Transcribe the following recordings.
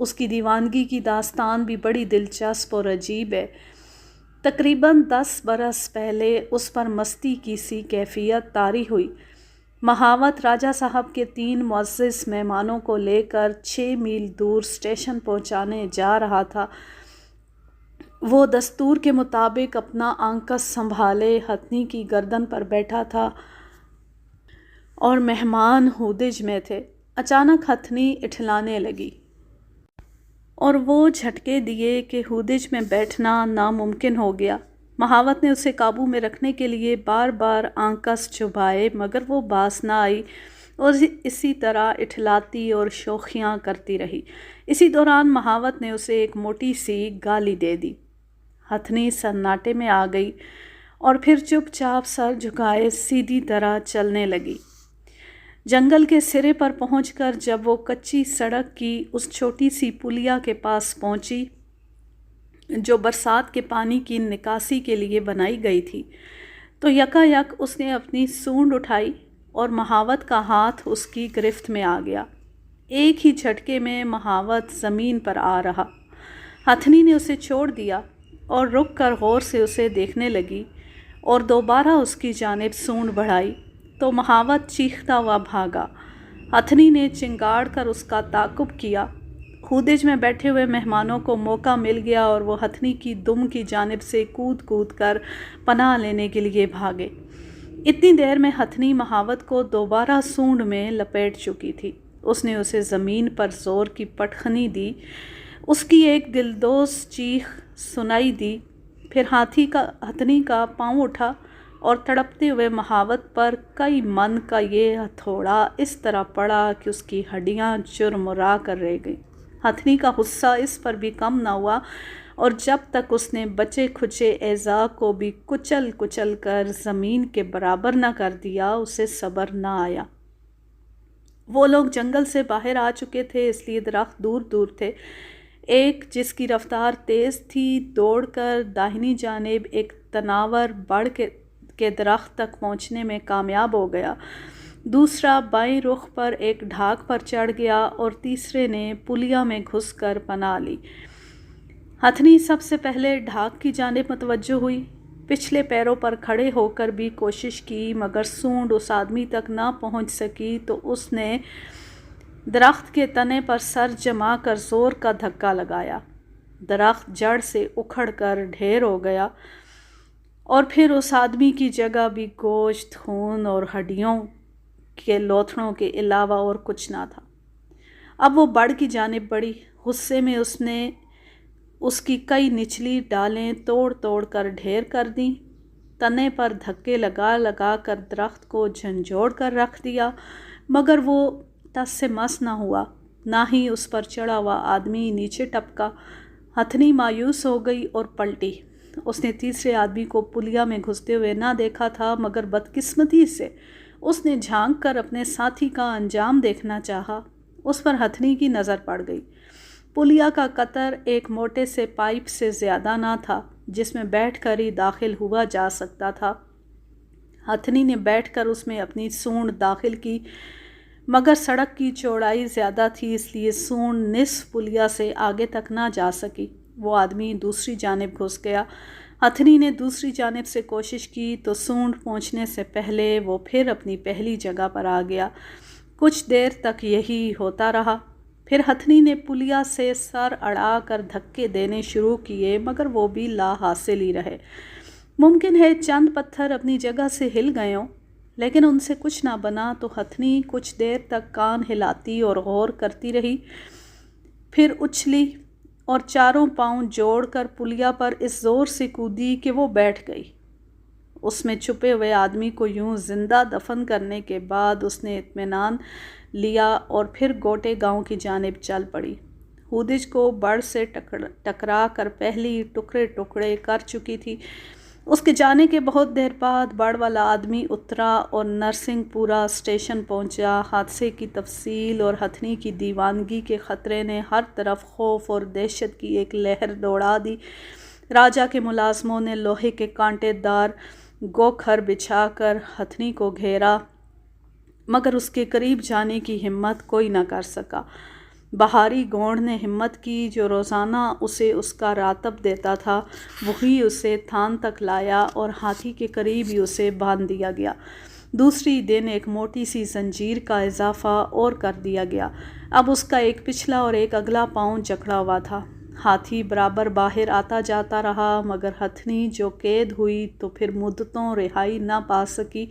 اس کی دیوانگی کی داستان بھی بڑی دلچسپ اور عجیب ہے۔ تقریباً 10 برس پہلے اس پر مستی کی سی کیفیت طاری ہوئی۔ مہاوت راجہ صاحب کے 3 معزز مہمانوں کو لے کر 6 میل دور اسٹیشن پہنچانے جا رہا تھا۔ وہ دستور کے مطابق اپنا آنکس سنبھالے ہتھنی کی گردن پر بیٹھا تھا اور مہمان ہودج میں تھے۔ اچانک ہتھنی اٹھلانے لگی اور وہ جھٹکے دیے کہ ہودج میں بیٹھنا ناممکن ہو گیا۔ مہاوت نے اسے قابو میں رکھنے کے لیے بار بار آنکس چبھائے مگر وہ باز نہ آئی اور اسی طرح اٹھلاتی اور شوخیاں کرتی رہی۔ اسی دوران مہاوت نے اسے ایک موٹی سی گالی دے دی۔ ہتھنی سناٹے میں آ گئی اور پھر چپ چاپ سر جھکائے سیدھی طرح چلنے لگی۔ جنگل کے سرے پر پہنچ کر جب وہ کچی سڑک کی اس چھوٹی سی پلیا کے پاس پہنچی جو برسات کے پانی کی نکاسی کے لیے بنائی گئی تھی تو یکا یک اس نے اپنی سونڈ اٹھائی اور مہاوت کا ہاتھ اس کی گرفت میں آ گیا۔ ایک ہی جھٹکے میں مہاوت زمین پر آ رہا۔ ہتھنی نے اسے چھوڑ دیا اور رک کر غور سے اسے دیکھنے لگی اور دوبارہ اس کی جانب سونڈ بڑھائی تو مہاوت چیختا ہوا بھاگا۔ ہتھنی نے چنگاڑ کر اس کا تعاقب کیا۔ ہودج میں بیٹھے ہوئے مہمانوں کو موقع مل گیا اور وہ ہتھنی کی دم کی جانب سے کود کود کر پناہ لینے کے لیے بھاگے۔ اتنی دیر میں ہتھنی مہاوت کو دوبارہ سونڈ میں لپیٹ چکی تھی۔ اس نے اسے زمین پر زور کی پٹخنی دی۔ اس کی ایک دلدوز چیخ سنائی دی۔ پھر ہتھنی کا پاؤں اٹھا اور تڑپتے ہوئے مہاوت پر کئی من کا یہ ہتھوڑا اس طرح پڑا کہ اس کی ہڈیاں چرمرا کر رہ گئیں۔ ہتھنی کا غصہ اس پر بھی کم نہ ہوا اور جب تک اس نے بچے کھچے اعضاء کو بھی کچل کچل کر زمین کے برابر نہ کر دیا اسے صبر نہ آیا۔ وہ لوگ جنگل سے باہر آ چکے تھے اس لیے درخت دور دور تھے۔ ایک جس کی رفتار تیز تھی دوڑ کر داہنی جانب ایک تناور بڑھ کے درخت تک پہنچنے میں کامیاب ہو گیا، دوسرا بائیں رخ پر ایک ڈھاک پر چڑھ گیا اور تیسرے نے پلیا میں گھس کر پناہ لی۔ ہتھنی سب سے پہلے ڈھاک کی جانب متوجہ ہوئی۔ پچھلے پیروں پر کھڑے ہو کر بھی کوشش کی مگر سونڈ اس آدمی تک نہ پہنچ سکی تو اس نے درخت کے تنے پر سر جما کر زور کا دھکا لگایا۔ درخت جڑ سے اکھڑ کر ڈھیر ہو گیا اور پھر اس آدمی کی جگہ بھی گوشت، خون اور ہڈیوں کے لوتھڑوں کے علاوہ اور کچھ نہ تھا۔ اب وہ بڑھ کی جانب بڑھی۔ غصے میں اس نے اس کی کئی نچلی ڈالیں توڑ توڑ کر ڈھیر کر دیں، تنے پر دھکے لگا لگا کر درخت کو جھنجھوڑ کر رکھ دیا مگر وہ ٹس سے مس نہ ہوا، نہ ہی اس پر چڑھا ہوا آدمی نیچے ٹپکا۔ ہتھنی مایوس ہو گئی اور پلٹی۔ اس نے تیسرے آدمی کو پلیا میں گھستے ہوئے نہ دیکھا تھا مگر بدقسمتی سے اس نے جھانک کر اپنے ساتھی کا انجام دیکھنا چاہا۔ اس پر ہتھنی کی نظر پڑ گئی۔ پلیا کا قطر ایک موٹے سے پائپ سے زیادہ نہ تھا جس میں بیٹھ کر ہی داخل ہوا جا سکتا تھا۔ ہتھنی نے بیٹھ کر اس میں اپنی سونڈ داخل کی مگر سڑک کی چوڑائی زیادہ تھی اس لیے سونڈ نصف پلیا سے آگے تک نہ جا سکی۔ وہ آدمی دوسری جانب گھس گیا۔ ہتھنی نے دوسری جانب سے کوشش کی تو سونڈ پہنچنے سے پہلے وہ پھر اپنی پہلی جگہ پر آ گیا۔ کچھ دیر تک یہی ہوتا رہا۔ پھر ہتھنی نے پلیا سے سر اڑا کر دھکے دینے شروع کیے مگر وہ بھی لا حاصل ہی رہے۔ ممکن ہے چند پتھر اپنی جگہ سے ہل گئے ہوں لیکن ان سے کچھ نہ بنا تو ہتھنی کچھ دیر تک کان ہلاتی اور غور کرتی رہی، پھر اچھلی اور چاروں پاؤں جوڑ کر پلیا پر اس زور سے کودی کہ وہ بیٹھ گئی۔ اس میں چھپے ہوئے آدمی کو یوں زندہ دفن کرنے کے بعد اس نے اطمینان لیا اور پھر گوٹے گاؤں کی جانب چل پڑی۔ ہودج کو بڑ سے ٹکرا کر پہلی ٹکڑے ٹکڑے کر چکی تھی۔ اس کے جانے کے بہت دیر بعد بڑ والا آدمی اترا اور نرسنگ پورہ اسٹیشن پہنچا۔ حادثے کی تفصیل اور ہتھنی کی دیوانگی کے خطرے نے ہر طرف خوف اور دہشت کی ایک لہر دوڑا دی۔ راجہ کے ملازموں نے لوہے کے کانٹے دار گوکھر بچھا کر ہتھنی کو گھیرا مگر اس کے قریب جانے کی ہمت کوئی نہ کر سکا۔ بہاری گونڈ نے ہمت کی، جو روزانہ اسے اس کا راتب دیتا تھا وہی اسے تھان تک لایا اور ہاتھی کے قریب ہی اسے باندھ دیا گیا۔ دوسری دن ایک موٹی سی زنجیر کا اضافہ اور کر دیا گیا۔ اب اس کا ایک پچھلا اور ایک اگلا پاؤں جکڑا ہوا تھا۔ ہاتھی برابر باہر آتا جاتا رہا، مگر ہتھنی جو قید ہوئی تو پھر مدتوں رہائی نہ پا سکی۔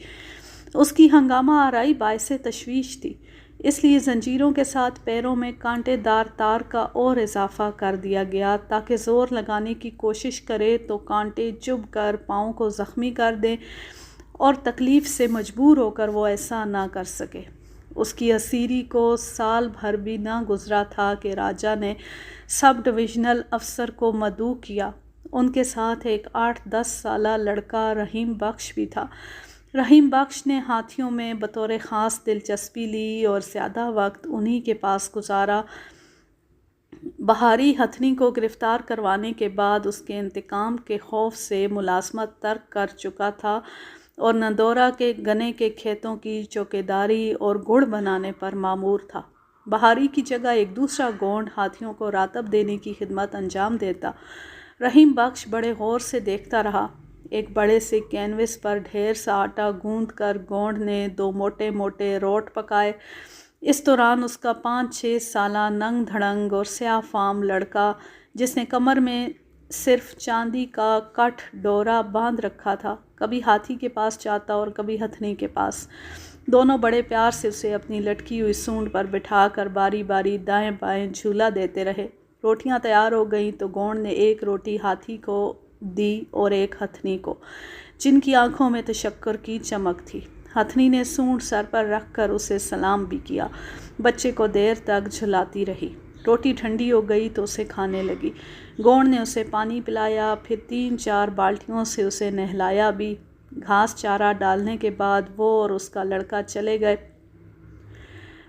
اس کی ہنگامہ آرائی باعث تشویش تھی، اس لیے زنجیروں کے ساتھ پیروں میں کانٹے دار تار کا اور اضافہ کر دیا گیا تاکہ زور لگانے کی کوشش کرے تو کانٹے چبھ کر پاؤں کو زخمی کر دیں اور تکلیف سے مجبور ہو کر وہ ایسا نہ کر سکے۔ اس کی اسیری کو سال بھر بھی نہ گزرا تھا کہ راجا نے سب ڈویژنل افسر کو مدعو کیا۔ ان کے ساتھ ایک 8-10 سالہ لڑکا رحیم بخش بھی تھا۔ رحیم بخش نے ہاتھیوں میں بطور خاص دلچسپی لی اور زیادہ وقت انہی کے پاس گزارا۔ بہاری ہتھنی کو گرفتار کروانے کے بعد اس کے انتقام کے خوف سے ملازمت ترک کر چکا تھا اور نندورہ کے گنے کے کھیتوں کی چوکیداری اور گڑ بنانے پر مامور تھا۔ بہاری کی جگہ ایک دوسرا گونڈ ہاتھیوں کو راتب دینے کی خدمت انجام دیتا۔ رحیم بخش بڑے غور سے دیکھتا رہا۔ ایک بڑے سے کینوس پر ڈھیر سا آٹا گوندھ کر گونڈ نے 2 موٹے موٹے روٹ پکائے۔ اس دوران اس کا 5-6 سالہ ننگ دھڑنگ اور سیاہ فام لڑکا، جس نے کمر میں صرف چاندی کا کٹ ڈورا باندھ رکھا تھا، کبھی ہاتھی کے پاس جاتا اور کبھی ہتھنی کے پاس۔ دونوں بڑے پیار سے اسے اپنی لٹکی ہوئی سونڈ پر بٹھا کر باری باری دائیں بائیں جھولا دیتے رہے۔ روٹیاں تیار ہو گئیں تو گونڈ نے ایک روٹی ہاتھی کو دی اور ایک ہتھنی کو، جن کی آنکھوں میں تشکر کی چمک تھی۔ ہتھنی نے سونڈ سر پر رکھ کر اسے سلام بھی کیا۔ بچے کو دیر تک جھلاتی رہی۔ روٹی ٹھنڈی ہو گئی تو اسے کھانے لگی۔ گونڈ نے اسے پانی پلایا، پھر 3-4 بالٹیوں سے اسے نہلایا بھی۔ گھاس چارہ ڈالنے کے بعد وہ اور اس کا لڑکا چلے گئے۔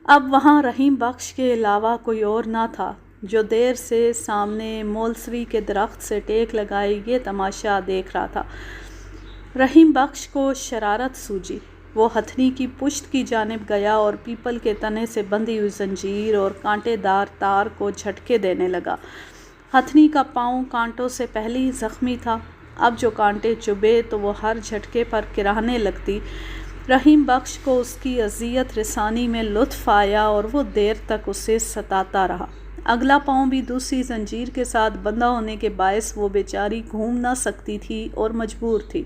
اب وہاں رحیم بخش کے علاوہ کوئی اور نہ تھا، جو دیر سے سامنے مولسری کے درخت سے ٹیک لگائے یہ تماشا دیکھ رہا تھا۔ رحیم بخش کو شرارت سوجی۔ وہ ہتھنی کی پشت کی جانب گیا اور پیپل کے تنے سے بندھی ہوئی زنجیر اور کانٹے دار تار کو جھٹکے دینے لگا۔ ہتھنی کا پاؤں کانٹوں سے پہلے ہی زخمی تھا، اب جو کانٹے چبھے تو وہ ہر جھٹکے پر کراہنے لگتی۔ رحیم بخش کو اس کی اذیت رسانی میں لطف آیا اور وہ دیر تک اسے ستاتا رہا۔ اگلا پاؤں بھی دوسری زنجیر کے ساتھ بندھا ہونے کے باعث وہ بیچاری گھوم نہ سکتی تھی اور مجبور تھی۔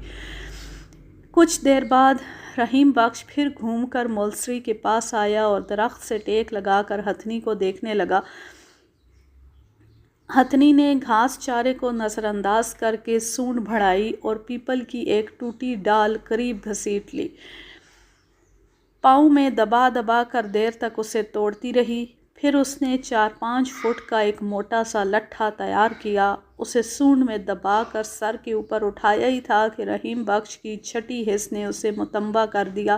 کچھ دیر بعد رحیم بخش پھر گھوم کر مولسری کے پاس آیا اور درخت سے ٹیک لگا کر ہتھنی کو دیکھنے لگا۔ ہتھنی نے گھاس چارے کو نظر انداز کر کے سونڈ بڑھائی اور پیپل کی ایک ٹوٹی ڈال قریب گھسیٹ لی۔ پاؤں میں دبا دبا کر دیر تک اسے توڑتی رہی۔ پھر اس نے 4-5 فٹ کا ایک موٹا سا لٹھا تیار کیا، اسے سونڈ میں دبا کر سر کے اوپر اٹھایا ہی تھا کہ رحیم بخش کی چھٹی حس نے اسے متنبہ کر دیا،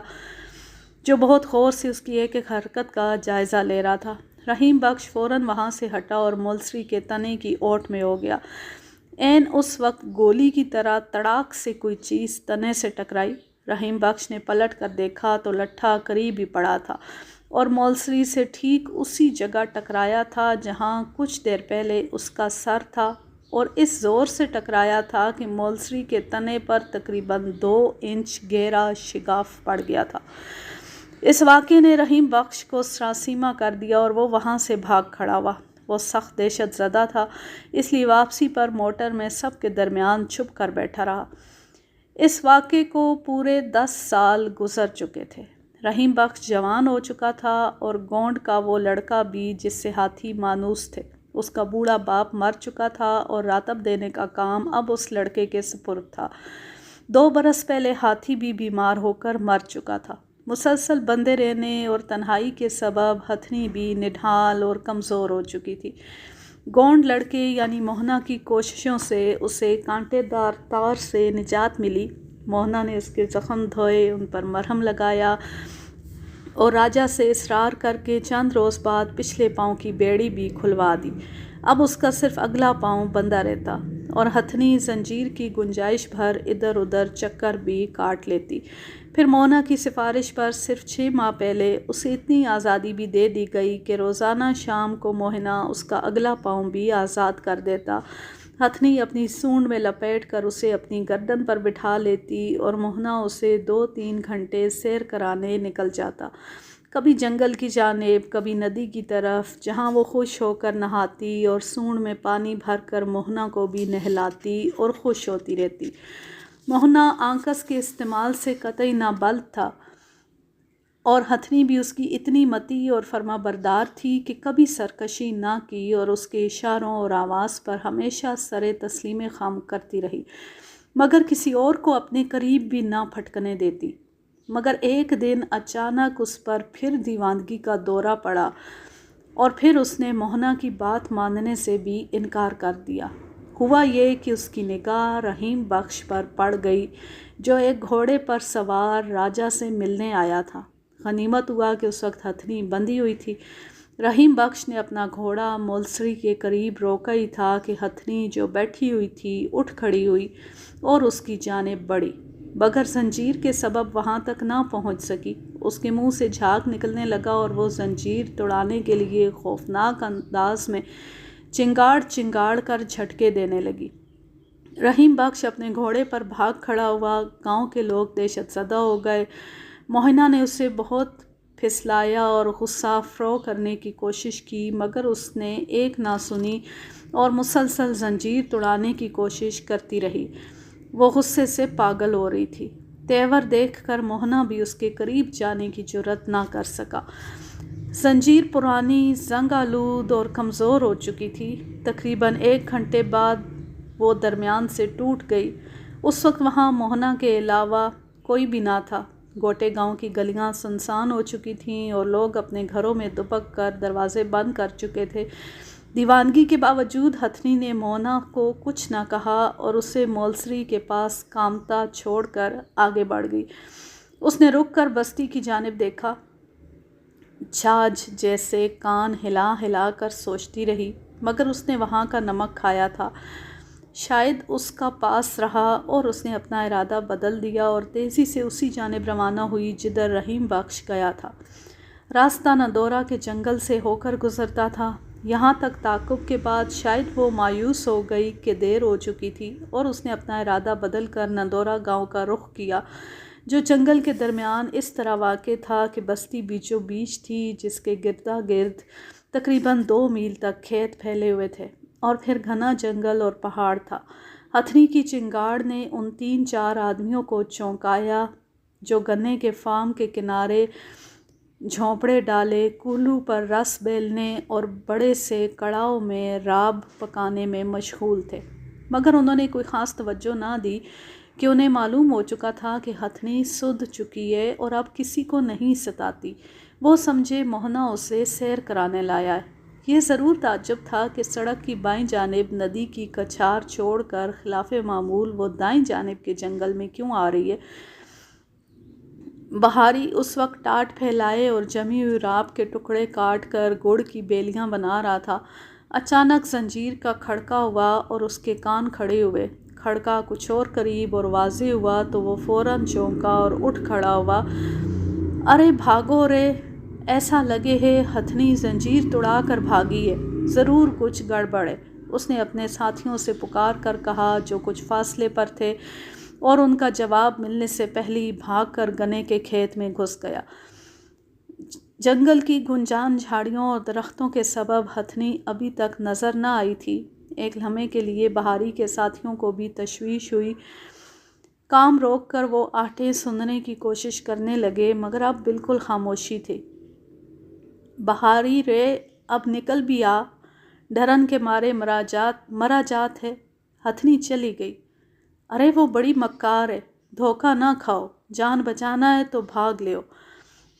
جو بہت غور سے اس کی ایک ایک حرکت کا جائزہ لے رہا تھا۔ رحیم بخش فوراً وہاں سے ہٹا اور مولسری کے تنے کی اوٹ میں ہو گیا۔ عین اس وقت گولی کی طرح تڑاک سے کوئی چیز تنے سے ٹکرائی۔ رحیم بخش نے پلٹ کر دیکھا تو لٹھا قریب ہی پڑا تھا اور مولسری سے ٹھیک اسی جگہ ٹکرایا تھا جہاں کچھ دیر پہلے اس کا سر تھا، اور اس زور سے ٹکرایا تھا کہ مولسری کے تنے پر تقریباً 2 انچ گہرا شگاف پڑ گیا تھا۔ اس واقعے نے رحیم بخش کو سراسیمہ کر دیا اور وہ وہاں سے بھاگ کھڑا ہوا۔ وہ سخت دہشت زدہ تھا، اس لیے واپسی پر موٹر میں سب کے درمیان چھپ کر بیٹھا رہا۔ اس واقعے کو پورے 10 سال گزر چکے تھے۔ رحیم بخش جوان ہو چکا تھا اور گونڈ کا وہ لڑکا بھی جس سے ہاتھی مانوس تھے۔ اس کا بوڑھا باپ مر چکا تھا اور راتب دینے کا کام اب اس لڑکے کے سپرد تھا۔ 2 برس پہلے ہاتھی بھی بیمار ہو کر مر چکا تھا۔ مسلسل بندے رہنے اور تنہائی کے سبب ہتھنی بھی نڈھال اور کمزور ہو چکی تھی۔ گونڈ لڑکے یعنی موہنا کی کوششوں سے اسے کانٹے دار تار سے نجات ملی۔ موہنا نے اس کے زخم دھوئے، ان پر مرہم لگایا اور راجا سے اصرار کر کے چند روز بعد پچھلے پاؤں کی بیڑی بھی کھلوا دی۔ اب اس کا صرف اگلا پاؤں بندھا رہتا۔ اور ہتھنی زنجیر کی گنجائش بھر ادھر ادھر چکر بھی کاٹ لیتی۔ پھر مونا کی سفارش پر صرف 6 ماہ پہلے اسے اتنی آزادی بھی دے دی گئی کہ روزانہ شام کو موہنا اس کا اگلا پاؤں بھی آزاد کر دیتا۔ ہتھنی اپنی سونڈ میں لپیٹ کر اسے اپنی گردن پر بٹھا لیتی اور موہنا اسے 2-3 گھنٹے سیر کرانے نکل جاتا، کبھی جنگل کی جانب، کبھی ندی کی طرف، جہاں وہ خوش ہو کر نہاتی اور سونڈ میں پانی بھر کر موہنا کو بھی نہلاتی اور خوش ہوتی رہتی۔ موہنا آنکس کے استعمال سے قطعی نابلد تھا اور ہتھنی بھی اس کی اتنی متی اور فرما بردار تھی کہ کبھی سرکشی نہ کی اور اس کے اشاروں اور آواز پر ہمیشہ سر تسلیم خم کرتی رہی، مگر کسی اور کو اپنے قریب بھی نہ پھٹکنے دیتی۔ مگر ایک دن اچانک اس پر پھر دیوانگی کا دورہ پڑا اور پھر اس نے موہنا کی بات ماننے سے بھی انکار کر دیا۔ ہوا یہ کہ اس کی نگاہ رحیم بخش پر پڑ گئی، جو ایک گھوڑے پر سوار راجا سے ملنے آیا تھا۔ غنیمت ہوا کہ اس وقت ہتھنی بندھی ہوئی تھی۔ رحیم بخش نے اپنا گھوڑا مولسری کے قریب روکا ہی تھا کہ ہتھنی جو بیٹھی ہوئی تھی اٹھ کھڑی ہوئی اور اس کی جانب بڑھی، بغیر زنجیر کے سبب وہاں تک نہ پہنچ سکی۔ اس کے منہ سے جھاگ نکلنے لگا اور وہ زنجیر توڑانے کے لیے خوفناک انداز میں چنگاڑ چنگاڑ کر جھٹکے دینے لگی۔ رحیم بخش اپنے گھوڑے پر بھاگ کھڑا ہوا۔ گاؤں کے لوگ دہشت زدہ ہو گئے۔ موہنا نے اسے بہت پھسلایا اور غصہ فرو کرنے کی کوشش کی، مگر اس نے ایک نہ سنی اور مسلسل زنجیر توڑانے کی کوشش کرتی رہی۔ وہ غصے سے پاگل ہو رہی تھی۔ تیور دیکھ کر موہنا بھی اس کے قریب جانے کی جرأت نہ کر سکا۔ زنجیر پرانی، زنگ آلود اور کمزور ہو چکی تھی۔ تقریباً 1 گھنٹے بعد وہ درمیان سے ٹوٹ گئی۔ اس وقت وہاں موہنا کے علاوہ کوئی بھی نہ تھا۔ گوٹے گاؤں کی گلیاں سنسان ہو چکی تھیں اور لوگ اپنے گھروں میں دبک کر دروازے بند کر چکے تھے۔ دیوانگی کے باوجود ہتھنی نے موہنا کو کچھ نہ کہا اور اسے مولسری کے پاس کامتا چھوڑ کر آگے بڑھ گئی۔ اس نے رک کر بستی کی جانب دیکھا، چھاج جیسے کان ہلا ہلا کر سوچتی رہی، مگر اس نے وہاں کا نمک کھایا تھا، شاید اس کا پاس رہا، اور اس نے اپنا ارادہ بدل دیا اور تیزی سے اسی جانب روانہ ہوئی جدھر رحیم بخش گیا تھا۔ راستہ ندورہ کے جنگل سے ہو کر گزرتا تھا۔ یہاں تک تعاقب کے بعد شاید وہ مایوس ہو گئی کہ دیر ہو چکی تھی اور اس نے اپنا ارادہ بدل کر ندورہ گاؤں کا رخ کیا، جو جنگل کے درمیان اس طرح واقع تھا کہ بستی بیچوں بیچ تھی، جس کے گردا گرد تقریباً 2 میل تک کھیت پھیلے ہوئے تھے اور پھر گھنا جنگل اور پہاڑ تھا۔ ہتھنی کی چنگاڑ نے ان 3-4 آدمیوں کو چونکایا جو گنے کے فارم کے کنارے جھونپڑے ڈالے، کولو پر رس بیلنے اور بڑے سے کڑاؤ میں راب پکانے میں مشغول تھے، مگر انہوں نے کوئی خاص توجہ نہ دی کہ انہیں معلوم ہو چکا تھا کہ ہتھنی سدھ چکی ہے اور اب کسی کو نہیں ستاتی۔ وہ سمجھے موہنا اسے سیر کرانے لایا ہے۔ یہ ضرور تعجب تھا کہ سڑک کی بائیں جانب ندی کی کچھار چھوڑ کر خلاف معمول وہ دائیں جانب کے جنگل میں کیوں آ رہی ہے۔ بہاری اس وقت ٹاٹ پھیلائے اور جمی ہوئی راب کے ٹکڑے کاٹ کر گڑ کی بیلیاں بنا رہا تھا۔ اچانک زنجیر کا کھڑکا ہوا اور اس کے کان کھڑے ہوئے۔ کھڑکا کچھ اور قریب اور واضح ہوا تو وہ فوراً چونکا اور اٹھ کھڑا ہوا۔ ارے بھاگو رے، ایسا لگے ہے ہتھنی زنجیر توڑا کر بھاگی ہے، ضرور کچھ گڑبڑ ہے، اس نے اپنے ساتھیوں سے پکار کر کہا جو کچھ فاصلے پر تھے، اور ان کا جواب ملنے سے پہلے ہی بھاگ کر گنے کے کھیت میں گھس گیا۔ جنگل کی گنجان جھاڑیوں اور درختوں کے سبب ہتھنی ابھی تک نظر نہ آئی تھی۔ ایک لمحے کے لیے بہاری کے ساتھیوں کو بھی تشویش ہوئی۔ کام روک کر وہ آٹیں سننے کی کوشش کرنے لگے، مگر اب بالکل خاموشی تھی۔ بہاری رے، اب نکل بھی آ، ڈرن کے مارے مرا جات ہے۔ ہتھنی چلی گئی۔ ارے وہ بڑی مکار ہے، دھوکہ نہ کھاؤ، جان بچانا ہے تو بھاگ لیو،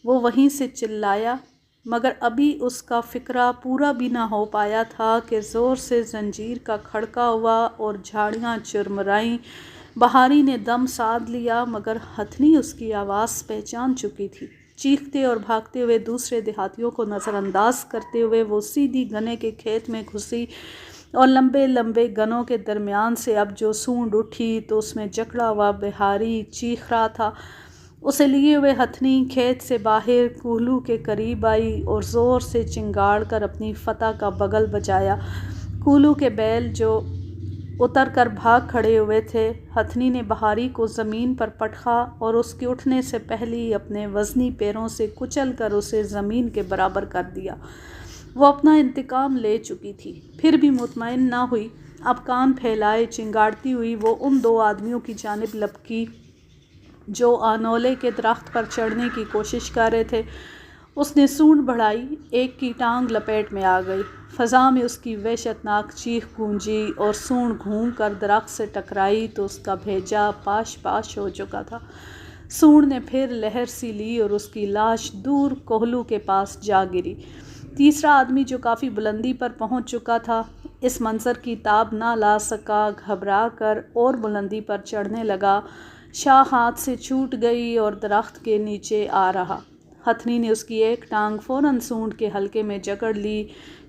وہ وہیں سے چلایا، مگر ابھی اس کا فکرہ پورا بھی نہ ہو پایا تھا کہ زور سے زنجیر کا کھڑکا ہوا اور جھاڑیاں چرمرائیں۔ بہاری نے دم سادھ لیا، مگر ہتھنی اس کی آواز پہچان چکی تھی۔ چیختے اور بھاگتے ہوئے دوسرے دیہاتیوں کو نظر انداز کرتے ہوئے وہ سیدھی گنے کے کھیت میں گھسی اور لمبے لمبے گنوں کے درمیان سے اب جو سونڈ اٹھی تو اس میں جکڑا ہوا بہاری چیخ رہا تھا۔ اسے لیے ہوئے ہتھنی کھیت سے باہر کوہلو کے قریب آئی اور زور سے چنگاڑ کر اپنی فتح کا بغل بجایا۔ کوہلو کے بیل جو اتر کر بھاگ کھڑے ہوئے تھے، ہتھنی نے بہاری کو زمین پر پٹخا اور اس کے اٹھنے سے پہلے ہی اپنے وزنی پیروں سے کچل کر اسے زمین کے برابر کر دیا۔ وہ اپنا انتقام لے چکی تھی، پھر بھی مطمئن نہ ہوئی۔ اب کان پھیلائے چنگاڑتی ہوئی وہ ان دو آدمیوں کی جانب لپکی جو آنولے کے درخت پر چڑھنے کی کوشش کر رہے تھے۔ اس نے سونڈ بڑھائی، ایک کی ٹانگ لپیٹ میں آ گئی۔ فضا میں اس کی وحشتناک چیخ گونجی اور سونڈ گھوم کر درخت سے ٹکرائی تو اس کا بھیجا پاش پاش ہو چکا تھا۔ سونڈ نے پھر لہر سی لی اور اس کی لاش دور کوہلو کے پاس جا گری۔ تیسرا آدمی جو کافی بلندی پر پہنچ چکا تھا، اس منظر کی تاب نہ لا سکا، گھبرا کر اور بلندی پر چڑھنے لگا۔ شاہ ہاتھ سے چھوٹ گئی اور درخت کے نیچے آ رہا۔ ہتھنی نے اس کی ایک ٹانگ فوراً سونڈ کے حلقے میں جکڑ لی،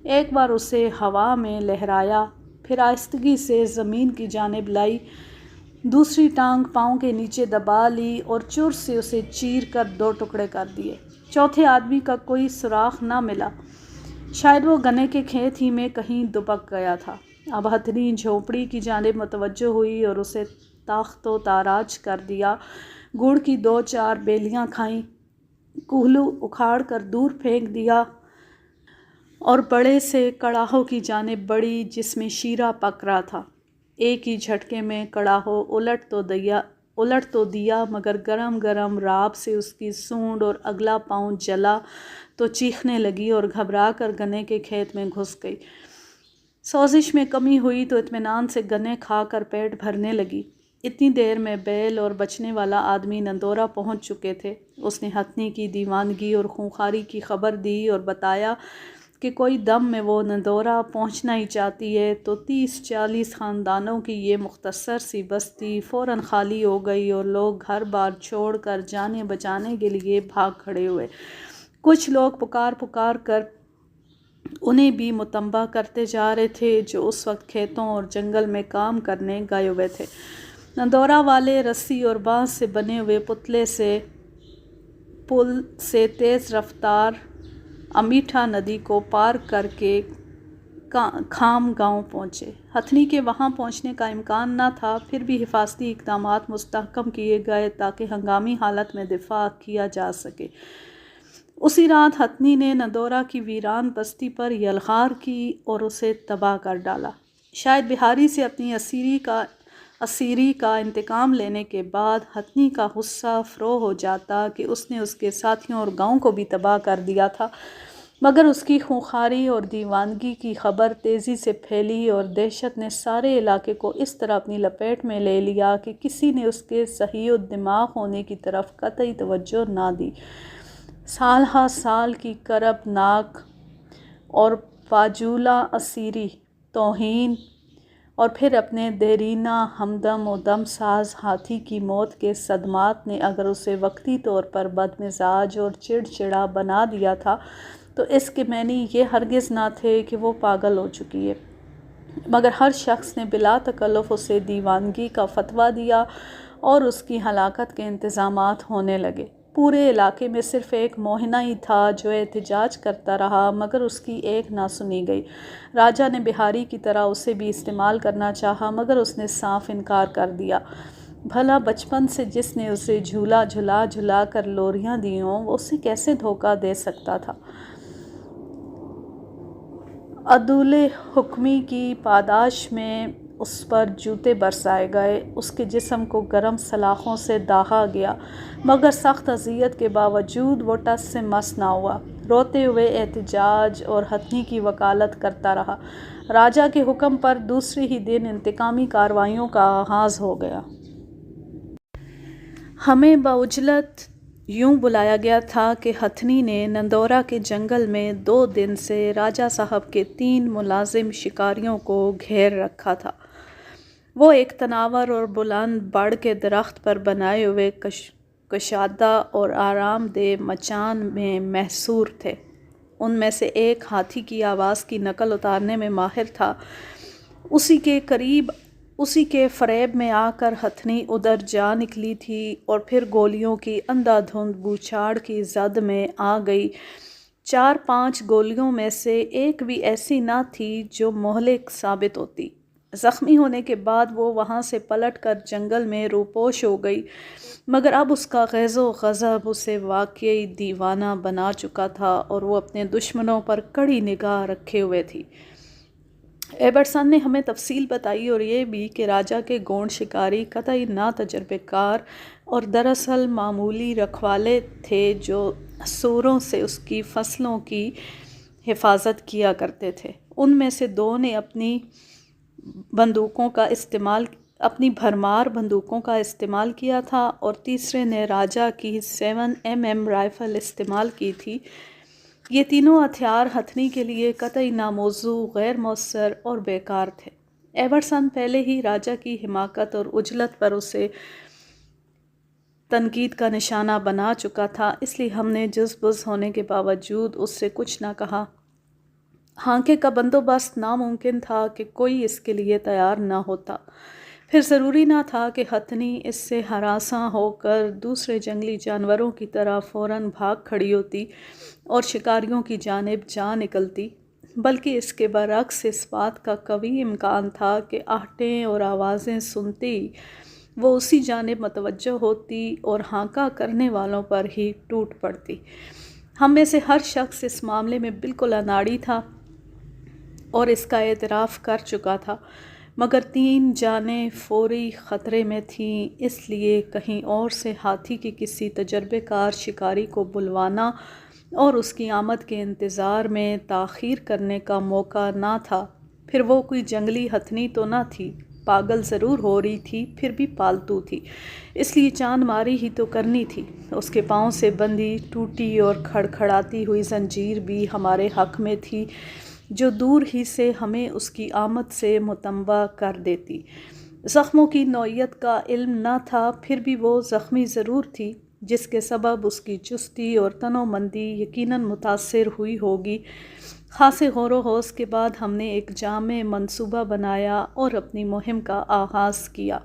ایک بار اسے ہوا میں لہرایا، پھر آہستگی سے زمین کی جانب لائی، دوسری ٹانگ پاؤں کے نیچے دبا لی اور چر سے اسے چیر کر دو ٹکڑے کر دیے۔ چوتھے آدمی کا کوئی سراغ نہ ملا، شاید وہ گنے کے کھیت ہی میں کہیں دبک گیا تھا۔ اب ہتھنی جھونپڑی کی جانب متوجہ ہوئی اور اسے تاخت و تاراج کر دیا۔ گڑ کی 2-4 بیلیاں کھائیں، کوہلو اکھاڑ کر دور پھینک دیا اور بڑے سے کڑاہو کی جانب بڑھی جس میں شیرہ پک رہا تھا۔ ایک ہی جھٹکے میں کڑاہو الٹ تو دیا مگر گرم گرم راب سے اس کی سونڈ اور اگلا پاؤں جلا تو چیخنے لگی اور گھبرا کر گنے کے کھیت میں گھس گئی۔ سوزش میں کمی ہوئی تو اطمینان سے گنے کھا کر پیٹ بھرنے لگی۔ اتنی دیر میں بیل اور بچنے والا آدمی نندورہ پہنچ چکے تھے۔ اس نے ہتھنی کی دیوانگی اور خونخواری کی خبر دی اور بتایا کہ کوئی دم میں وہ نندورہ پہنچنا ہی چاہتی ہے تو 30-40 خاندانوں کی یہ مختصر سی بستی فوراً خالی ہو گئی اور لوگ گھر بار چھوڑ کر جانے بچانے کے لیے بھاگ کھڑے ہوئے۔ کچھ لوگ پکار کر انہیں بھی متنبہ کرتے جا رہے تھے جو اس وقت کھیتوں اور جنگل میں کام کرنے گئے ہوئے تھے۔ نندورہ والے رسی اور بانس سے بنے ہوئے پل سے تیز رفتار امیٹھا ندی کو پار کر کے کھام گاؤں پہنچے۔ ہتھنی کے وہاں پہنچنے کا امکان نہ تھا، پھر بھی حفاظتی اقدامات مستحکم کیے گئے تاکہ ہنگامی حالت میں دفاع کیا جا سکے۔ اسی رات ہتھنی نے نندورہ کی ویران بستی پر یلغار کی اور اسے تباہ کر ڈالا۔ شاید بہاری سے اپنی اسیری کا انتقام لینے کے بعد ہتھنی کا غصہ فروغ ہو جاتا کہ اس نے اس کے ساتھیوں اور گاؤں کو بھی تباہ کر دیا تھا، مگر اس کی خونخواری اور دیوانگی کی خبر تیزی سے پھیلی اور دہشت نے سارے علاقے کو اس طرح اپنی لپیٹ میں لے لیا کہ کسی نے اس کے صحیح الدماغ ہونے کی طرف قطعی توجہ نہ دی۔ سال ہا سال کی کرب ناک اور فاجولہ اسیری توہین اور پھر اپنے دیرینہ ہمدم و دم ساز ہاتھی کی موت کے صدمات نے اگر اسے وقتی طور پر بدمزاج اور چڑچڑا بنا دیا تھا تو اس کے معنی یہ ہرگز نہ تھے کہ وہ پاگل ہو چکی ہے، مگر ہر شخص نے بلا تکلف اسے دیوانگی کا فتویٰ دیا اور اس کی ہلاکت کے انتظامات ہونے لگے۔ پورے علاقے میں صرف ایک موہنا ہی تھا جو احتجاج کرتا رہا، مگر اس کی ایک نہ سنی گئی۔ راجا نے بہاری کی طرح اسے بھی استعمال کرنا چاہا مگر اس نے صاف انکار کر دیا۔ بھلا بچپن سے جس نے اسے جھولا جھلا جھلا کر لوریاں دی ہوں وہ اسے کیسے دھوکہ دے سکتا تھا؟ عدول حکمی کی پاداش میں اس پر جوتے برسائے گئے، اس کے جسم کو گرم سلاخوں سے داغا گیا، مگر سخت اذیت کے باوجود وہ ٹس سے مس نہ ہوا۔ روتے ہوئے احتجاج اور ہتھنی کی وکالت کرتا رہا۔ راجا کے حکم پر دوسرے ہی دن انتقامی کارروائیوں کا آغاز ہو گیا۔ ہمیں بعجلت یوں بلایا گیا تھا کہ ہتھنی نے نندورہ کے جنگل میں 2 دن سے راجا صاحب کے 3 ملازم شکاریوں کو گھیر رکھا تھا۔ وہ ایک تناور اور بلند بڑ کے درخت پر بنائے ہوئے کشادہ اور آرام دہ مچان میں محصور تھے۔ ان میں سے ایک ہاتھی کی آواز کی نقل اتارنے میں ماہر تھا۔ اسی کے قریب اسی کے فریب میں آ کر ہتھنی ادھر جا نکلی تھی اور پھر گولیوں کی اندھا دھند بوچھاڑ کی زد میں آ گئی۔ 4-5 گولیوں میں سے ایک بھی ایسی نہ تھی جو مہلک ثابت ہوتی۔ زخمی ہونے کے بعد وہ وہاں سے پلٹ کر جنگل میں روپوش ہو گئی، مگر اب اس کا غیظ و غضب اسے واقعی دیوانہ بنا چکا تھا اور وہ اپنے دشمنوں پر کڑی نگاہ رکھے ہوئے تھی۔ ایبرسن نے ہمیں تفصیل بتائی اور یہ بھی کہ راجا کے گونڈ شکاری قطعی نا تجربہ کار اور دراصل معمولی رکھوالے تھے جو سوروں سے اس کی فصلوں کی حفاظت کیا کرتے تھے۔ ان میں سے 2 نے اپنی بھرمار بندوقوں کا استعمال کیا تھا اور تیسرے نے راجا کی 7mm رائفل استعمال کی تھی۔ یہ تینوں ہتھیار ہتھنی کے لیے قطعی ناموزوں، غیر مؤثر اور بیکار تھے۔ ایبرسن پہلے ہی راجا کی حماقت اور عجلت پر اسے تنقید کا نشانہ بنا چکا تھا، اس لیے ہم نے جز بز ہونے کے باوجود اس سے کچھ نہ کہا۔ ہانکے کا بندوبست ناممکن تھا کہ کوئی اس کے لیے تیار نہ ہوتا۔ پھر ضروری نہ تھا کہ ہتھنی اس سے ہراساں ہو کر دوسرے جنگلی جانوروں کی طرح فوراً بھاگ کھڑی ہوتی اور شکاریوں کی جانب جا نکلتی، بلکہ اس کے برعکس اس بات کا قوی امکان تھا کہ آہٹیں اور آوازیں سنتے ہی وہ اسی جانب متوجہ ہوتی اور ہانکا کرنے والوں پر ہی ٹوٹ پڑتی۔ ہم میں سے ہر شخص اس معاملے میں بالکل اناڑی تھا اور اس کا اعتراف کر چکا تھا، مگر 3 جانیں فوری خطرے میں تھیں، اس لیے کہیں اور سے ہاتھی کی کسی تجربہ کار شکاری کو بلوانا اور اس کی آمد کے انتظار میں تاخیر کرنے کا موقع نہ تھا۔ پھر وہ کوئی جنگلی ہتھنی تو نہ تھی، پاگل ضرور ہو رہی تھی، پھر بھی پالتو تھی، اس لیے چاند ماری ہی تو کرنی تھی۔ اس کے پاؤں سے بندھی ٹوٹی اور کھڑکھڑاتی ہوئی زنجیر بھی ہمارے حق میں تھی، جو دور ہی سے ہمیں اس کی آمد سے مطمع کر دیتی۔ زخموں کی نوعیت کا علم نہ تھا، پھر بھی وہ زخمی ضرور تھی، جس کے سبب اس کی چستی اور تنومندی یقیناً متاثر ہوئی ہوگی۔ خاصے غور و خوض کے بعد ہم نے ایک جامع منصوبہ بنایا اور اپنی مہم کا آغاز کیا۔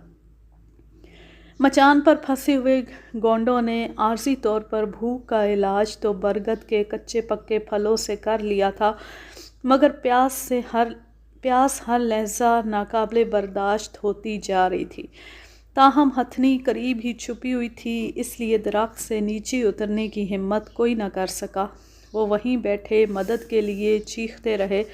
مچان پر پھنسے ہوئے گونڈوں نے عارضی طور پر بھوک کا علاج تو برگد کے کچے پکے پھلوں سے کر لیا تھا، مگر پیاس ہر لحظہ ناقابل برداشت ہوتی جا رہی تھی۔ تاہم ہتھنی قریب ہی چھپی ہوئی تھی، اس لیے درخت سے نیچے اترنے کی ہمت کوئی نہ کر سکا۔ وہ وہیں بیٹھے مدد کے لیے چیختے رہے،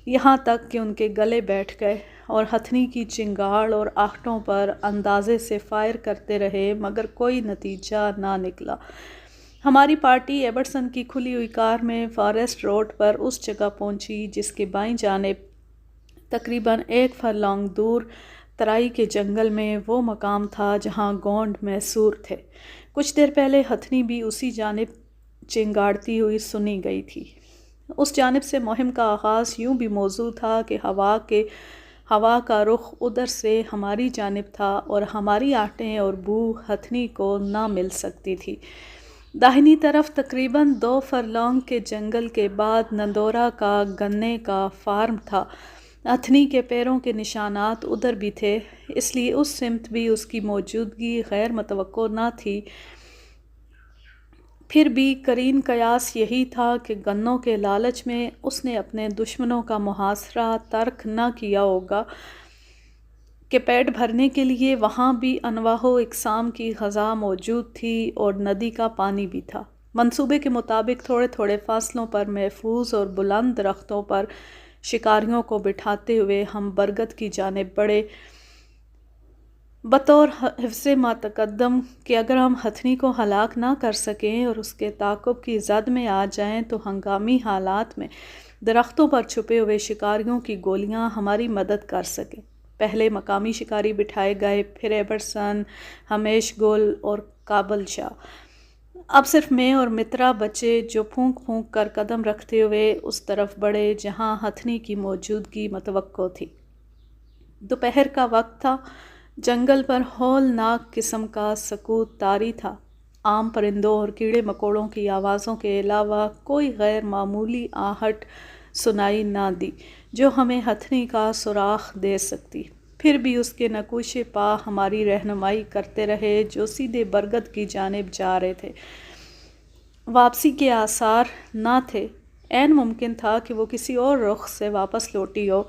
یہاں تک کہ ان کے گلے بیٹھ گئے، اور ہتھنی کی چنگاڑ اور آہٹوں پر اندازے سے فائر کرتے رہے، مگر کوئی نتیجہ نہ نکلا۔ ہماری پارٹی ایبرسن کی کھلی ہوئی کار میں فارسٹ روڈ پر اس جگہ پہنچی جس کے بائیں جانب تقریباً 1 فرلانگ دور ترائی کے جنگل میں وہ مقام تھا جہاں گونڈ محصور تھے۔ کچھ دیر پہلے ہتھنی بھی اسی جانب چنگاڑتی ہوئی سنی گئی تھی۔ اس جانب سے مہم کا آغاز یوں بھی موزوں تھا کہ ہوا کا رخ ادھر سے ہماری جانب تھا اور ہماری آہٹیں اور بو ہتھنی کو نہ مل سکتی تھی۔ داہنی طرف تقریباً 2 فرلانگ کے جنگل کے بعد نندورا کا گنے کا فارم تھا۔ ہتھنی کے پیروں کے نشانات ادھر بھی تھے، اس لیے اس سمت بھی اس کی موجودگی غیر متوقع نہ تھی۔ پھر بھی قرین قیاس یہی تھا کہ گنوں کے لالچ میں اس نے اپنے دشمنوں کا محاصرہ ترک نہ کیا ہوگا کہ پیٹ بھرنے کے لیے وہاں بھی انواع و اقسام کی غذا موجود تھی اور ندی کا پانی بھی تھا۔ منصوبے کے مطابق تھوڑے تھوڑے فاصلوں پر محفوظ اور بلند درختوں پر شکاریوں کو بٹھاتے ہوئے ہم برگد کی جانب بڑھے، بطور حفظ ما تقدم کہ اگر ہم ہتھنی کو ہلاک نہ کر سکیں اور اس کے تعاقب کی زد میں آ جائیں تو ہنگامی حالات میں درختوں پر چھپے ہوئے شکاریوں کی گولیاں ہماری مدد کر سکیں۔ پہلے مقامی شکاری بٹھائے گئے، پھر ایبرسن، ہمیش گل اور کابل شاہ۔ اب صرف میں اور مترا بچے جو پھونک پھونک کر قدم رکھتے ہوئے اس طرف بڑھے جہاں ہتھنی کی موجودگی متوقع تھی۔ دوپہر کا وقت تھا، جنگل پر ہولناک قسم کا سکوت طاری تھا۔ عام پرندوں اور کیڑے مکوڑوں کی آوازوں کے علاوہ کوئی غیر معمولی آہٹ سنائی نہ دی۔ جو ہمیں ہتھنی کا سراغ دے سکتی۔ پھر بھی اس کے نقوش پا ہماری رہنمائی کرتے رہے جو سیدھے برگد کی جانب جا رہے تھے۔ واپسی کے آثار نہ تھے، عین ممکن تھا کہ وہ کسی اور رخ سے واپس لوٹی ہو۔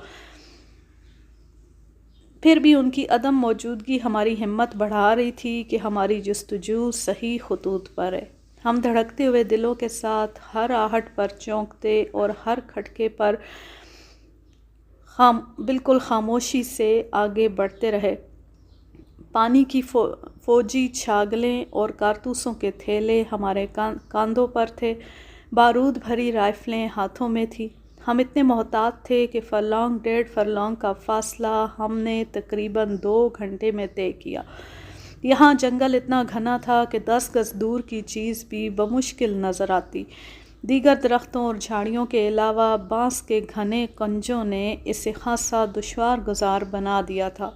پھر بھی ان کی عدم موجودگی ہماری ہمت بڑھا رہی تھی کہ ہماری جستجو صحیح خطوط پر ہے۔ ہم دھڑکتے ہوئے دلوں کے ساتھ ہر آہٹ پر چونکتے اور ہر کھٹکے پر بالکل خاموشی سے آگے بڑھتے رہے۔ پانی کی فوجی چھاگلیں اور کارتوسوں کے تھیلے ہمارے کاندھوں پر تھے، بارود بھری رائفلیں ہاتھوں میں تھی۔ ہم اتنے محتاط تھے کہ فرلانگ 1.5 فرلانگ کا فاصلہ ہم نے تقریباً 2 گھنٹے میں طے کیا۔ یہاں جنگل اتنا گھنا تھا کہ 10 گز دور کی چیز بھی بمشکل نظر آتی۔ دیگر درختوں اور جھاڑیوں کے علاوہ بانس کے گھنے کنجوں نے اسے خاصا دشوار گزار بنا دیا تھا۔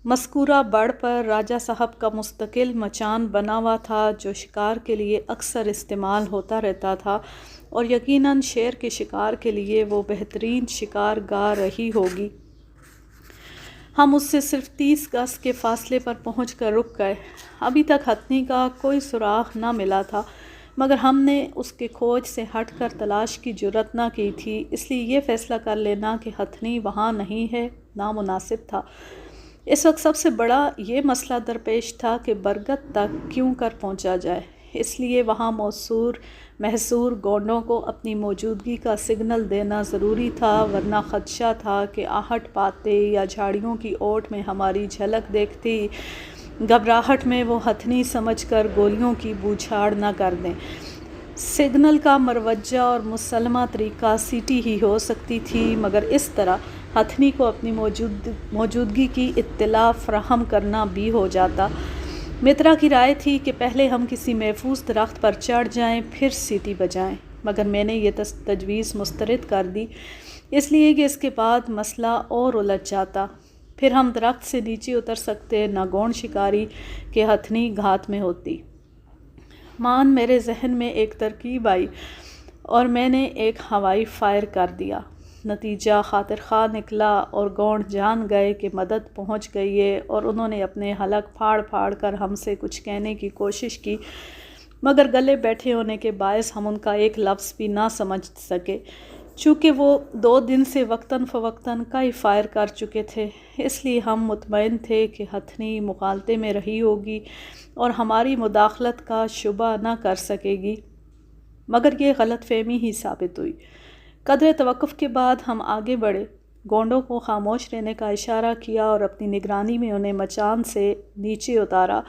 مذکورہ بڑ پر راجہ صاحب کا مستقل مچان بنا ہوا تھا جو شکار کے لیے اکثر استعمال ہوتا رہتا تھا، اور یقیناً شیر کے شکار کے لیے وہ بہترین شکار گاہ رہی ہوگی۔ ہم اس سے صرف 30 گز کے فاصلے پر پہنچ کر رک گئے۔ ابھی تک ہتھنی کا کوئی سراغ نہ ملا تھا، مگر ہم نے اس کے کھوج سے ہٹ کر تلاش کی جرات نہ کی تھی، اس لیے یہ فیصلہ کر لینا کہ ہتھنی وہاں نہیں ہے نامناسب تھا۔ اس وقت سب سے بڑا یہ مسئلہ درپیش تھا کہ برگد تک کیوں کر پہنچا جائے۔ اس لیے وہاں محصور گونڈوں کو اپنی موجودگی کا سگنل دینا ضروری تھا، ورنہ خدشہ تھا کہ آہٹ پاتے یا جھاڑیوں کی اوٹ میں ہماری جھلک دیکھتی گھبراہٹ میں وہ ہتھنی سمجھ کر گولیوں کی بوچھاڑ نہ کر دیں۔ سگنل کا مروجہ اور مسلمہ طریقہ سیٹی ہی ہو سکتی تھی، مگر اس طرح ہتھنی کو اپنی موجودگی کی اطلاع فراہم کرنا بھی ہو جاتا۔ مترا کی رائے تھی کہ پہلے ہم کسی محفوظ درخت پر چڑھ جائیں پھر سیٹی بجائیں، مگر میں نے یہ تجویز مسترد کر دی، اس لیے کہ اس کے بعد مسئلہ اور الجھ جاتا۔ پھر ہم درخت سے نیچے اتر سکتے نہ گونڈ شکاری کہ ہتھنی گھات میں ہوتی۔ میرے ذہن میں ایک ترکیب آئی اور میں نے ایک ہوائی فائر کر دیا۔ نتیجہ خاطر خواہ نکلا اور گونڈ جان گئے کہ مدد پہنچ گئی ہے، اور انہوں نے اپنے حلق پھاڑ پھاڑ کر ہم سے کچھ کہنے کی کوشش کی، مگر گلے بیٹھے ہونے کے باعث ہم ان کا ایک لفظ بھی نہ سمجھ سکے۔ چونکہ وہ 2 دن سے وقتاً فوقتاً کئی فائر کر چکے تھے، اس لیے ہم مطمئن تھے کہ ہتھنی مغالطے میں رہی ہوگی اور ہماری مداخلت کا شبہ نہ کر سکے گی، مگر یہ غلط فہمی ہی ثابت ہوئی۔ قدرے توقف کے بعد ہم آگے بڑھے، گونڈوں کو خاموش رہنے کا اشارہ کیا اور اپنی نگرانی میں انہیں مچان سے نیچے اتارا۔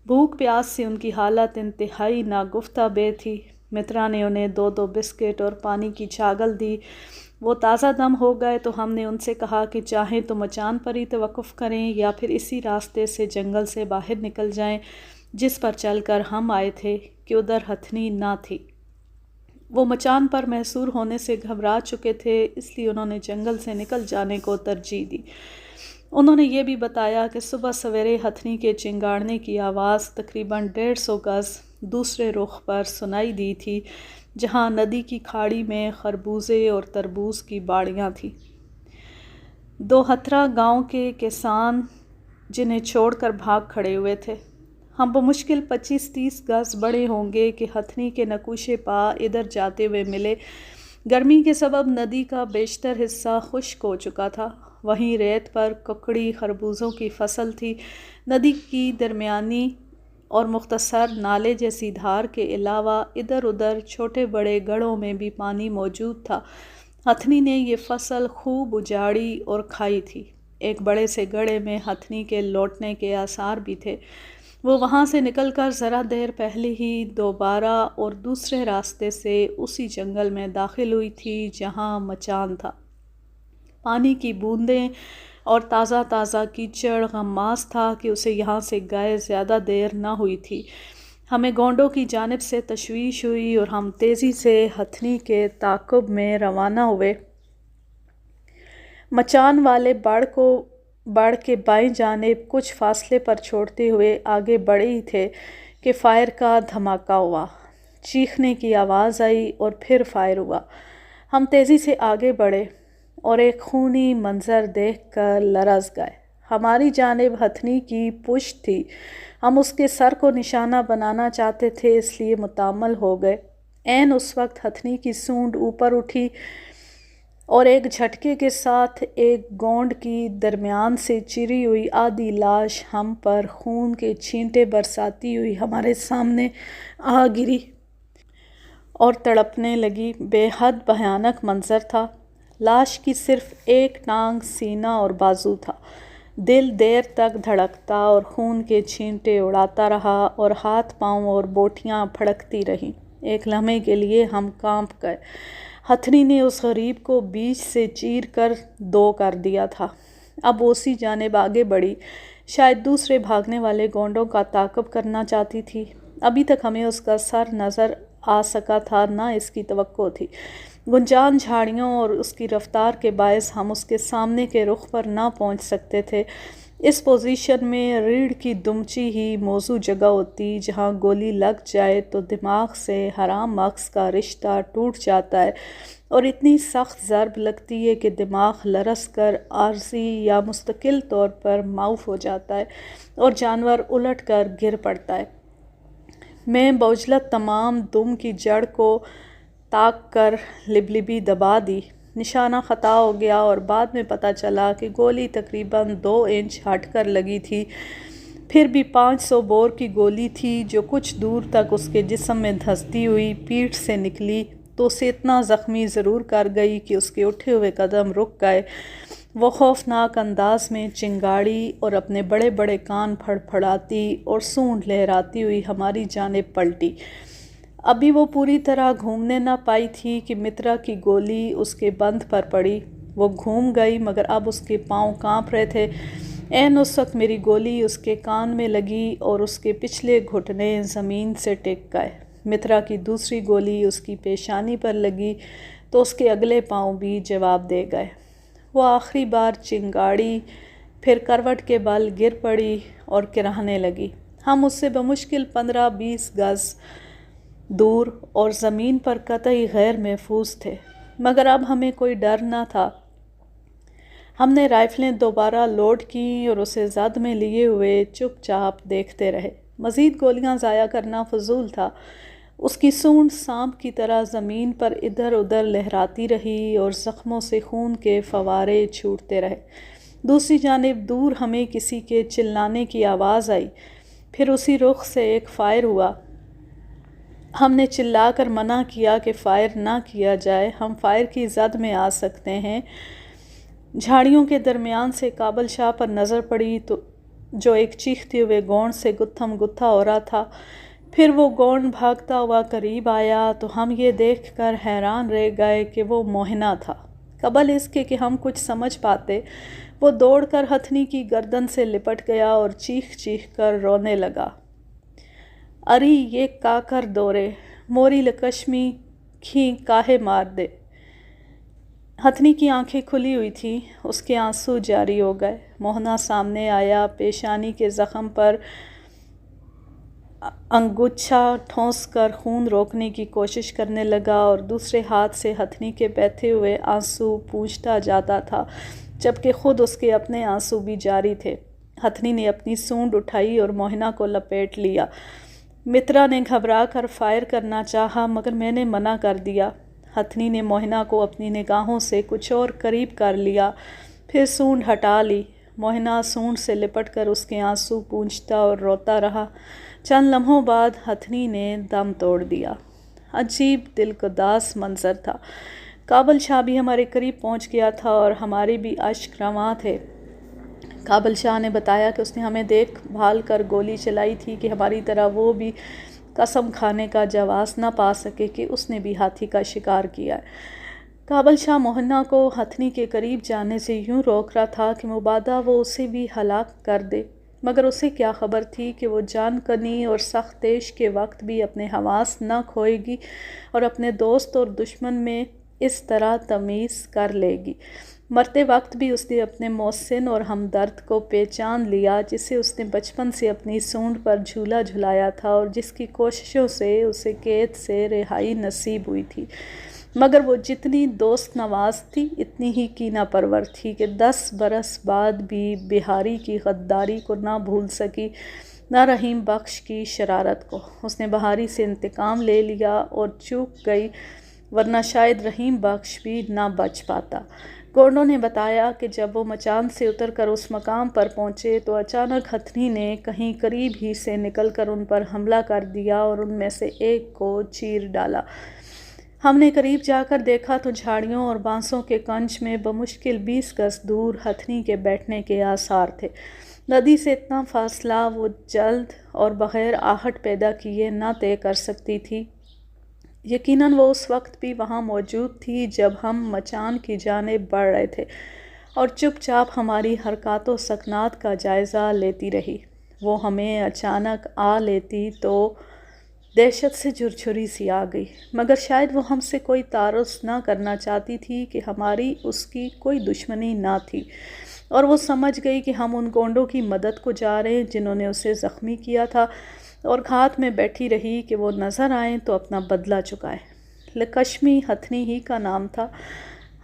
بھوک پیاس سے ان کی حالت انتہائی ناگفتہ بے تھی۔ مترا نے انہیں 2 بسکٹ اور پانی کی چھاگل دی۔ وہ تازہ دم ہو گئے تو ہم نے ان سے کہا کہ چاہیں تو مچان پر ہی توقف کریں یا پھر اسی راستے سے جنگل سے باہر نکل جائیں جس پر چل کر ہم آئے تھے، کہ ادھر ہتھنی نہ تھی۔ وہ مچان پر محصور ہونے سے گھبرا چکے تھے، اس لیے انہوں نے جنگل سے نکل جانے کو ترجیح دی۔ انہوں نے یہ بھی بتایا کہ صبح سویرے ہتھنی کے چنگاڑنے کی آواز تقریباً 150 گز دوسرے رخ پر سنائی دی تھی، جہاں ندی کی کھاڑی میں خربوزے اور تربوز کی باڑیاں تھیں۔ دوہترا گاؤں کے کسان جنہیں چھوڑ کر بھاگ کھڑے ہوئے تھے۔ ہم بمشکل 25-30 گز بڑے ہوں گے کہ ہتھنی کے نقوش پا ادھر جاتے ہوئے ملے۔ گرمی کے سبب ندی کا بیشتر حصہ خشک ہو چکا تھا، وہیں ریت پر ککڑی خربوزوں کی فصل تھی۔ ندی کی درمیانی اور مختصر نالے جیسی دھار کے علاوہ ادھر ادھر چھوٹے بڑے گڑھوں میں بھی پانی موجود تھا۔ ہتھنی نے یہ فصل خوب اجاڑی اور کھائی تھی۔ ایک بڑے سے گڑھے میں ہتھنی کے لوٹنے کے آثار بھی تھے۔ وہ وہاں سے نکل کر ذرا دیر پہلے ہی دوبارہ اور دوسرے راستے سے اسی جنگل میں داخل ہوئی تھی جہاں مچان تھا۔ پانی کی بوندیں اور تازہ تازہ کیچڑ غماز تھا کہ اسے یہاں سے گئے زیادہ دیر نہ ہوئی تھی۔ ہمیں گونڈوں کی جانب سے تشویش ہوئی اور ہم تیزی سے ہتھنی کے تعاقب میں روانہ ہوئے۔ مچان والے بڑھ کے بائیں جانب کچھ فاصلے پر چھوڑتے ہوئے آگے بڑھے ہی تھے کہ فائر کا دھماکہ ہوا، چیخنے کی آواز آئی اور پھر فائر ہوا۔ ہم تیزی سے آگے بڑھے۔ اور ایک خونی منظر دیکھ کر لرز گئے۔ ہماری جانب ہتھنی کی پشت تھی، ہم اس کے سر کو نشانہ بنانا چاہتے تھے، اس لیے متعامل ہو گئے۔ عین اس وقت ہتھنی کی سونڈ اوپر اٹھی اور ایک جھٹکے کے ساتھ ایک گونڈ کی درمیان سے چری ہوئی آدھی لاش ہم پر خون کے چھینٹے برساتی ہوئی ہمارے سامنے آ گری اور تڑپنے لگی۔ بے حد بھیانک منظر تھا۔ لاش کی صرف ایک ٹانگ، سینہ اور بازو تھا۔ دل دیر تک دھڑکتا اور خون کے چھینٹے اڑاتا رہا اور ہاتھ پاؤں اور بوٹیاں پھڑکتی رہیں۔ ایک لمحے کے لیے ہم کانپ گئے۔ ہتھنی نے اس غریب کو بیچ سے چیر کر دو کر دیا تھا۔ اب اسی جانب آگے بڑھی، شاید دوسرے بھاگنے والے گونڈوں کا تعاقب کرنا چاہتی تھی۔ ابھی تک ہمیں اس کا سر نظر آ سکا تھا، نہ اس کی توقع تھی۔ گنجان جھاڑیوں اور اس کی رفتار کے باعث ہم اس کے سامنے کے رخ پر نہ پہنچ سکتے تھے۔ اس پوزیشن میں ریڑھ کی دمچی ہی موزوں جگہ ہوتی، جہاں گولی لگ جائے تو دماغ سے حرام مغز کا رشتہ ٹوٹ جاتا ہے اور اتنی سخت ضرب لگتی ہے کہ دماغ لرز کر عارضی یا مستقل طور پر معاف ہو جاتا ہے اور جانور الٹ کر گر پڑتا ہے۔ میں بعجلت تمام دم کی جڑ کو تاک کر لبلبی دبا دی۔ نشانہ خطا ہو گیا اور بعد میں پتہ چلا کہ گولی تقریباً 2 انچ ہٹ کر لگی تھی۔ پھر بھی 500 بور کی گولی تھی جو کچھ دور تک اس کے جسم میں دھنستی ہوئی پیٹھ سے نکلی تو اسے اتنا زخمی ضرور کر گئی کہ اس کے اٹھے ہوئے قدم رک گئے۔ وہ خوفناک انداز میں چنگاڑی اور اپنے بڑے بڑے کان پھڑ پھڑاتی اور سونڈ لہراتی ہوئی ہماری جانب پلٹی۔ ابھی وہ پوری طرح گھومنے نہ پائی تھی کہ مترا کی گولی اس کے بند پر پڑی۔ وہ گھوم گئی مگر اب اس کے پاؤں کانپ رہے تھے۔ عین اس وقت میری گولی اس کے کان میں لگی اور اس کے پچھلے گھٹنے زمین سے ٹک گئے۔ مترا کی دوسری گولی اس کی پیشانی پر لگی تو اس کے اگلے پاؤں بھی جواب دے گئے۔ وہ آخری بار چنگاڑی، پھر کروٹ کے بل گر پڑی اور کراہنے لگی۔ ہم اس سے بمشکل 15-20 گز دور اور زمین پر قطعی غیر محفوظ تھے، مگر اب ہمیں کوئی ڈر نہ تھا۔ ہم نے رائفلیں دوبارہ لوڈ کیں اور اسے زد میں لیے ہوئے چپ چاپ دیکھتے رہے۔ مزید گولیاں ضائع کرنا فضول تھا۔ اس کی سونڈ سانپ کی طرح زمین پر ادھر ادھر لہراتی رہی اور زخموں سے خون کے فوارے چھوٹتے رہے۔ دوسری جانب دور ہمیں کسی کے چلانے کی آواز آئی، پھر اسی رخ سے ایک فائر ہوا۔ ہم نے چلا کر منع کیا کہ فائر نہ کیا جائے، ہم فائر کی زد میں آ سکتے ہیں۔ جھاڑیوں کے درمیان سے کابل شاہ پر نظر پڑی جو ایک چیختے ہوئے گونڈ سے گتھم گتھا ہو رہا تھا۔ پھر وہ گونڈ بھاگتا ہوا قریب آیا تو ہم یہ دیکھ کر حیران رہ گئے کہ وہ موہنا تھا۔ قبل اس کے کہ ہم کچھ سمجھ پاتے، وہ دوڑ کر ہتھنی کی گردن سے لپٹ گیا اور چیخ چیخ کر رونے لگا۔ اری یہ کا کر دورے، موری لکشمی کھیں کاہے مار دے۔ ہتھنی کی آنکھیں کھلی ہوئی تھیں، اس کے آنسو جاری ہو گئے۔ موہنا سامنے آیا، پیشانی کے زخم پر انگوچھا ٹھونس کر خون روکنے کی کوشش کرنے لگا اور دوسرے ہاتھ سے ہتھنی کے بہتے ہوئے آنسو پونچھتا جاتا تھا، جبکہ خود اس کے اپنے آنسو بھی جاری تھے۔ ہتھنی نے اپنی سونڈ اٹھائی اور موہنا کو لپیٹ لیا۔ مترا نے گھبرا کر فائر کرنا چاہا مگر میں نے منع کر دیا۔ ہتھنی نے موہنا کو اپنی نگاہوں سے کچھ اور قریب کر لیا، پھر سونڈ ہٹا لی۔ موہنا سونڈ سے لپٹ کر اس کے آنسو پونچھتا اور روتا رہا۔ چند لمحوں بعد ہتھنی نے دم توڑ دیا۔ عجیب دلگداز منظر تھا۔ کابل شاہ بھی ہمارے قریب پہنچ گیا تھا اور ہمارے بھی اشک رواں تھے۔ کابل شاہ نے بتایا کہ اس نے ہمیں دیکھ بھال کر گولی چلائی تھی کہ ہماری طرح وہ بھی قسم کھانے کا جواز نہ پا سکے کہ اس نے بھی ہاتھی کا شکار کیا ہے۔ کابل شاہ موہنا کو ہتھنی کے قریب جانے سے یوں روک رہا تھا کہ مبادا وہ اسے بھی ہلاک کر دے، مگر اسے کیا خبر تھی کہ وہ جان کنی اور سخت تیش کے وقت بھی اپنے حواس نہ کھوئے گی اور اپنے دوست اور دشمن میں اس طرح تمیز کر لے گی۔ مرتے وقت بھی اس نے اپنے محسن اور ہمدرد کو پہچان لیا، جسے اس نے بچپن سے اپنی سونڈ پر جھولا جھلایا تھا اور جس کی کوششوں سے اسے قید سے رہائی نصیب ہوئی تھی۔ مگر وہ جتنی دوست نواز تھی اتنی ہی کینہ پرور تھی کہ 10 برس بعد بھی بہاری کی غداری کو نہ بھول سکی، نہ رحیم بخش کی شرارت کو۔ اس نے بہاری سے انتقام لے لیا اور چوک گئی، ورنہ شاید رحیم بخش بھی نہ بچ پاتا۔ گونڈوں نے بتایا کہ جب وہ مچان سے اتر کر اس مقام پر پہنچے تو اچانک ہتھنی نے کہیں قریب ہی سے نکل کر ان پر حملہ کر دیا اور ان میں سے ایک کو چیر ڈالا۔ ہم نے قریب جا کر دیکھا تو جھاڑیوں اور بانسوں کے کنج میں بمشکل 20 گز دور ہتھنی کے بیٹھنے کے آثار تھے۔ ندی سے اتنا فاصلہ وہ جلد اور بغیر آہٹ پیدا کیے نہ طے کر سکتی تھی۔ یقیناً وہ اس وقت بھی وہاں موجود تھی جب ہم مچان کی جانب بڑھ رہے تھے اور چپ چاپ ہماری حرکات و سکنات کا جائزہ لیتی رہی۔ وہ ہمیں اچانک آ لیتی تو دہشت سے جھرجھری سی آ گئی، مگر شاید وہ ہم سے کوئی تعارض نہ کرنا چاہتی تھی کہ ہماری اس کی کوئی دشمنی نہ تھی، اور وہ سمجھ گئی کہ ہم ان گونڈوں کی مدد کو جا رہے ہیں جنہوں نے اسے زخمی کیا تھا، اور گھات میں بیٹھی رہی کہ وہ نظر آئیں تو اپنا بدلہ چکائے۔ لکشمی ہتھنی ہی کا نام تھا۔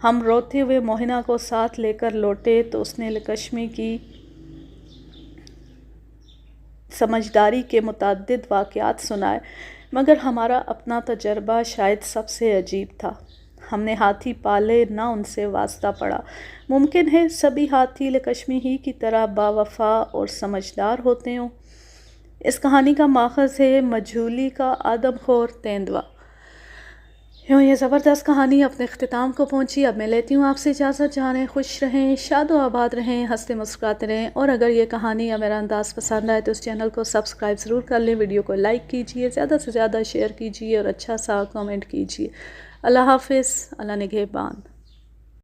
ہم روتے ہوئے موہنا کو ساتھ لے کر لوٹے تو اس نے لکشمی کی سمجھداری کے متعدد واقعات سنائے، مگر ہمارا اپنا تجربہ شاید سب سے عجیب تھا۔ ہم نے ہاتھی پالے نہ ان سے واسطہ پڑا۔ ممکن ہے سبھی ہاتھی لکشمی ہی کی طرح باوفا اور سمجھدار ہوتے ہوں۔ اس کہانی کا ماخذ ہے مجہولی کا آدم خور تیندوا۔ یوں یہ زبردست کہانی اپنے اختتام کو پہنچی۔ اب میں لیتی ہوں آپ سے اجازت۔ جہاں رہیں خوش رہیں، شاد و آباد رہیں، ہنستے مسکراتے رہیں، اور اگر یہ کہانی یا میرا انداز پسند آئے تو اس چینل کو سبسکرائب ضرور کر لیں، ویڈیو کو لائک کیجئے، زیادہ سے زیادہ شیئر کیجئے اور اچھا سا کامنٹ کیجئے۔ اللہ حافظ، اللہ نگہبان۔